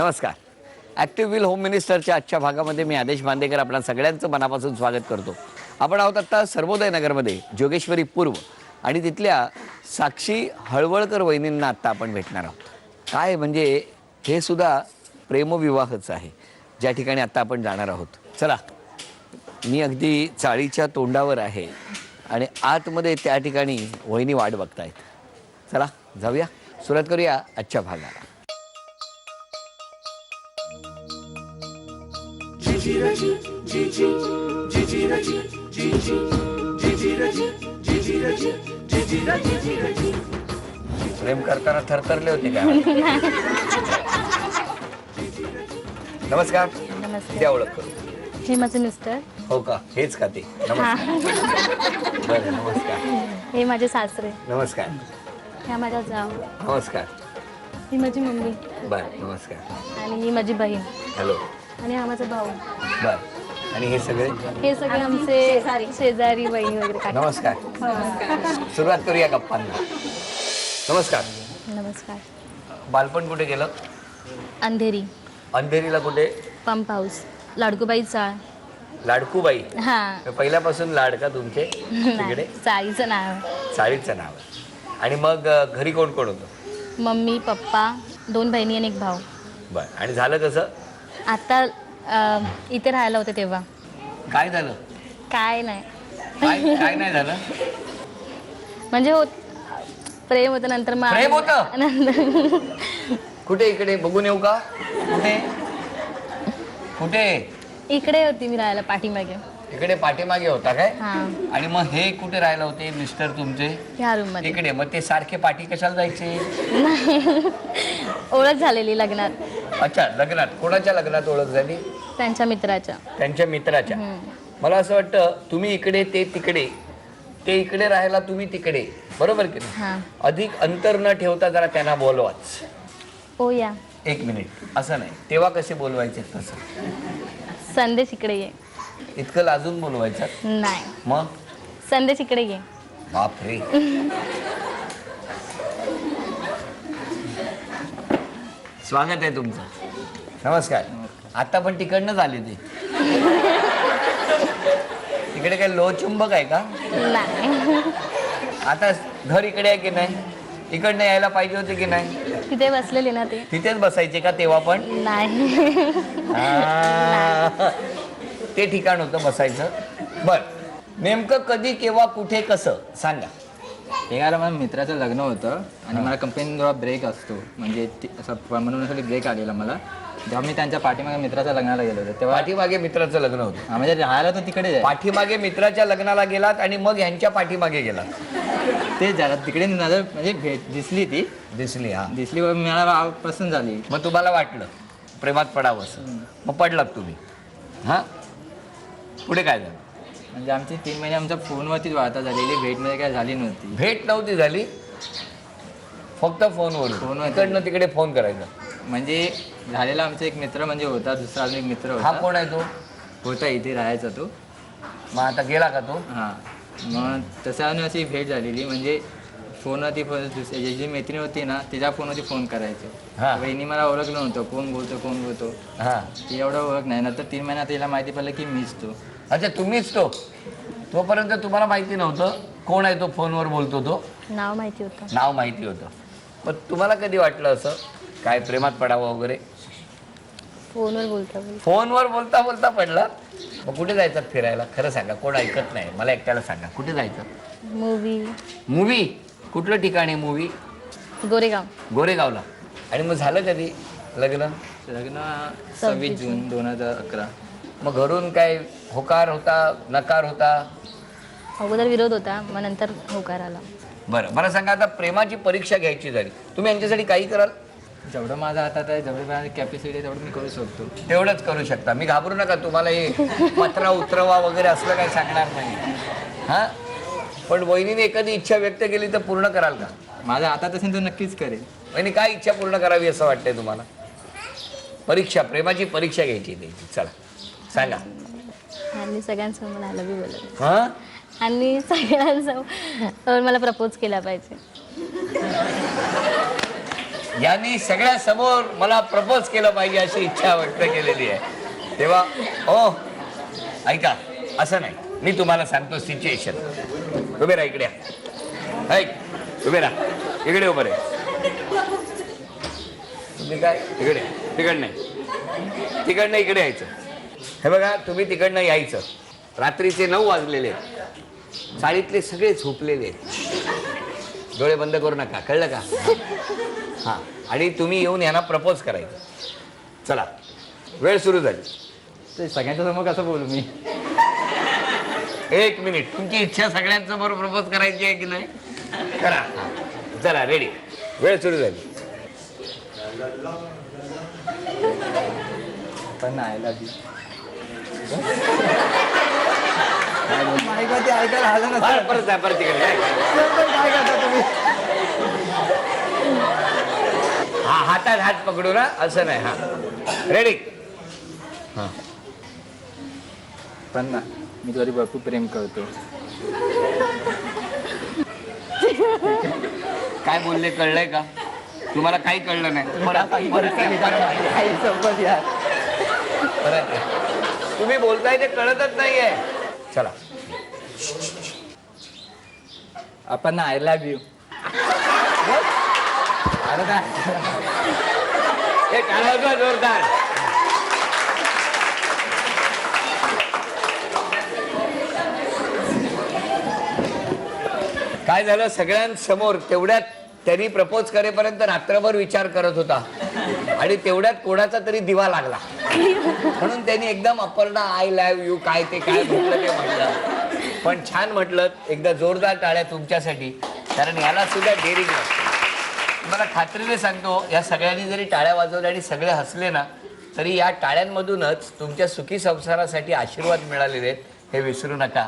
नमस्कार. Active will home मिनिस्टरच्या आजच्या भागामध्ये मी आदेश बांदेकर आपल्या सगळ्यांचं मनापासून स्वागत करतो. आपण आहोत आत्ता सर्वोदय नगरमध्ये जोगेश्वरी पूर्व आणि तिथल्या साक्षी हळवळकर वहिनींना आत्ता आपण भेटणार आहोत. काय म्हणजे हे सुद्धा प्रेमविवाहच आहे ज्या ठिकाणी आत्ता आपण जाणार आहोत. चला, मी अगदी चाळीच्या तोंडावर आहे आणि आतमध्ये त्या ठिकाणी वहिनी वाट बघतायत. चला जाऊया, सुरुवात करूया आजच्या भागाला. प्रेम करताना थरथरले होते का? नमस्कार. नमस्ते. द्या ओळख करू. हे माझे मिस्टर. हो का? हेच का ते? नमस्कार. बरं, नमस्कार. हे माझे सासरे. नमस्कार. ह्या माझ्या जाव. नमस्कार. ही माझी मम्मी बरं, नमस्कार. आणि ही माझी बहीण हॅलो. आणि हा माझा भाऊ. बरं, आणि हे सगळे? हे सगळे आमचे शेजारी बहीण वगैरे काका. नमस्कार. सुरुवात करूया गप्पांना. नमस्कार. नमस्कार. बालपण कुठे गेलं? अंधेरी. अंधेरीला कुठे? Pump house. लाडकूबाई चाळ. लाडकूबाई. हां. पहिल्यापासून लाड का तुमचे तिकडे? चाळीचं नाव. चाळीचं नाव आहे. आणि मग घरी कोण कोण होतं? मम्मी पप्पा 2 बहिणी आणि 1 भाऊ. बरं, आणि झालं कसं? आता इथे राहायला होते तेव्हा. काय झालं? काय नाही. काय नाही झालं? म्हणजे प्रेम होतं, नंतर मग प्रेम होतं? नंतर कुठे? इकडे बघून येऊ का? कुठे कुठे? इकडे होती मी राहायला पाठीमागे. इकडे पाठीमागे होता काय? हां. आणि मग हे कुठे राहायला होते मिस्टर तुमचे? ह्या रूम मध्ये. इकडे. मग ते सारखे पाठी कशाला जायचे? नाही, ओळख झालेली लग्नात. अच्छा, लग्नात. कोणाच्या लग्नात ओळख झाली? त्यांच्या मित्राच्या. त्यांच्या मित्राच्या. मला असं वाटतं तुम्ही इकडे ते तिकडे, ते इकडे राहायला तुम्ही तिकडे, बरोबर की नाही? हां. अधिक अंतर न ठेवता जरा त्यांना बोलवाच. ओ या. 1 मिनिट. असं नाही, तेव्हा कसे बोलवायचे तसं? संदेश इकडे ये. इतकं लाजून बोलवायचं? नाही, मग संदेश इकडे ये. बापरे. स्वागत आहे तुमचं. नमस्कार. आता पण तिकडनंच आले ते. तिकडे काय लोहचुंबक आहे का? नाही, आता घर इकडे आहे की नाही? इकडनं यायला पाहिजे होते की नाही? तिथे बसलेले ना ते. तिथेच बसायचे का तेव्हा पण? नाही. ते ठिकाण होतं बसायचं. बर, नेमकं कधी केव्हा कुठे कसं सांगा. एकाला माझ्या मित्राचं लग्न होतं आणि मला कंपनीत थोडा ब्रेक असतो, म्हणजे असं म्हणून ब्रेक आलेला मला. जेव्हा मी त्यांच्या पाठीमागे मित्राच्या लग्नाला गेलो होतो तेव्हा पाठीमागे मित्राचं लग्न होतं. म्हणजे राहायला तो तिकडे आहे. पाठीमागे मित्राच्या लग्नाला गेलात आणि मग ह्यांच्या पाठीमागे गेलात. ते जरा तिकडे नजर म्हणजे भेट दिसली, ती दिसली. हा, दिसली, मला पसंत झाली. मग तुम्हाला वाटलं प्रेमात पडावं असं, मग पडलात तुम्ही. हां, पुढे काय झालं? म्हणजे आमची 3 महिने आमच्या फोनवरतीच वार्ता झालेली, भेटमध्ये काय झाली नव्हती. भेट नव्हती झाली, फक्त फोनवर. इकडनं तिकडे फोन करायचा. म्हणजे झालेला आमचा एक मित्र म्हणजे होता, दुसरा अजून एक मित्र हा होता. कोण आहे तो? होता इथे राहायचा तो. मग आता गेला का तो? हां, मग तसं अशी भेट झालेली. म्हणजे फोनवरती दुसरी जी मैत्रीण होती ना, तिच्या फोनवरती फोन करायचो. हां. वहिनी मला ओळखलं नव्हतं, कोण बोलतो. हां. ती एवढं ओळख नाही. नंतर 3 महिन्यात तिला माहिती पडलं की मीच तो. अच्छा, तुम्हीच तो. तोपर्यंत तुम्हाला माहिती नव्हतं कोण आहे तो फोनवर बोलतो तो? नाव माहिती होतं. नाव माहिती होतं. पण तुम्हाला कधी वाटलं असं काय प्रेमात पडावं वगैरे? फोनवर बोलता. फोनवर बोलता बोलता पडला. मग कुठे जायचं फिरायला? खरं सांगा, कोण ऐकत नाही, मला एकट्याला सांगा. कुठे जायचं? मूवी. कुठलं ठिकाण आहे मूवी? गोरेगाव. गोरेगावला. आणि मग झालं कधी लग्न? लग्न 26 जून 2011. मग घरून काय होकार होता, नकार होता? अगोदर विरोध होता, मग नंतर होकार आला. बरं, मला सांगा, आता प्रेमाची परीक्षा घ्यायची झाली, तुम्ही यांच्यासाठी काही कराल? जेवढं माझं हातात आहे, जेवढी माझी कॅपॅसिटी आहे तेवढं मी करू शकतो. तेवढंच करू शकता. मी घाबरू नका, तुम्हाला हे पत्रा उतरवा वगैरे असलं काही सांगणार नाही. हां, पण वहिनीने एखादी इच्छा व्यक्त केली तर पूर्ण कराल का? माझ्या हातात असेल तर नक्कीच करेल. वहिनी, काय इच्छा पूर्ण करावी असं वाटतंय तुम्हाला? परीक्षा, प्रेमाची परीक्षा घ्यायची त्याची. चला सांगा. आणि सगळ्यांसमोर मला आलं बी बोलत. हां, आणि सगळ्यांसमोर मला प्रपोज केला पाहिजे. यांनी सगळ्या समोर मला प्रपोज केलं पाहिजे अशी इच्छा व्यक्त केलेली आहे. तेव्हा ओ ऐका, असं नाही, मी तुम्हाला सांगतो सिच्युएशन. उभे राहा इकडे, ऐक, उभे राहा इकडे, उभे रे. तुम्ही काय तिकडे, तिकडं नाही, तिकडनं इकडे यायचं. हे बघा, तुम्ही तिकडनं यायचं. रात्रीचे 9 वाजलेले आहेत, चाळीतले सगळे झोपलेले आहेत. डोळे बंद करू नका, कळलं का? हां, आणि तुम्ही येऊन यांना प्रपोज करायचं. चला, वेळ सुरू झाली. ते सगळ्यांच्या समोर कसं बोलू मी? 1 मिनिट. तुमची इच्छा सगळ्यांसमोर प्रपोज करायची आहे की नाही? करा. चला, रेडी. वेळ सुरू झाली. पण ऐकायला ऐकायला आलं ना. परत जा, परत तिकडे काय करता तुम्ही? हा, हातात हात पकडू ना, असं नाही. हा, रेडी. हा, पण ना, मी तुझी भरपूर प्रेम करतो. काय बोलले कळलंय का? तुम्हाला काही कळलं नाही. परत तुम्ही बोलताय ते कळतच नाहीये. चला, आपण ना आय लव्ह यू. अरे काय हे टाळा जोरदार. काय झालं, सगळ्यांसमोर तेवढ्यात त्यांनी प्रपोज करेपर्यंत रात्रभर विचार करत होता आणि तेवढ्यात कोणाचा तरी दिवा लागला, म्हणून त्यांनी एकदम अपर्णा आय लव्ह यू काय ते काय म्हटलं ते म्हटलं. पण छान म्हटलं. एकदा जोरदार टाळ्या तुमच्यासाठी, कारण याला सुद्धा डेअरिंग लागते. मला खात्रीने सांगतो, या सगळ्यांनी जरी टाळ्या वाजवल्या आणि सगळे हसले ना, तरी या टाळ्यांमधूनच तुमच्या सुखी संसारासाठी आशीर्वाद मिळालेले आहेत, हे विसरू नका.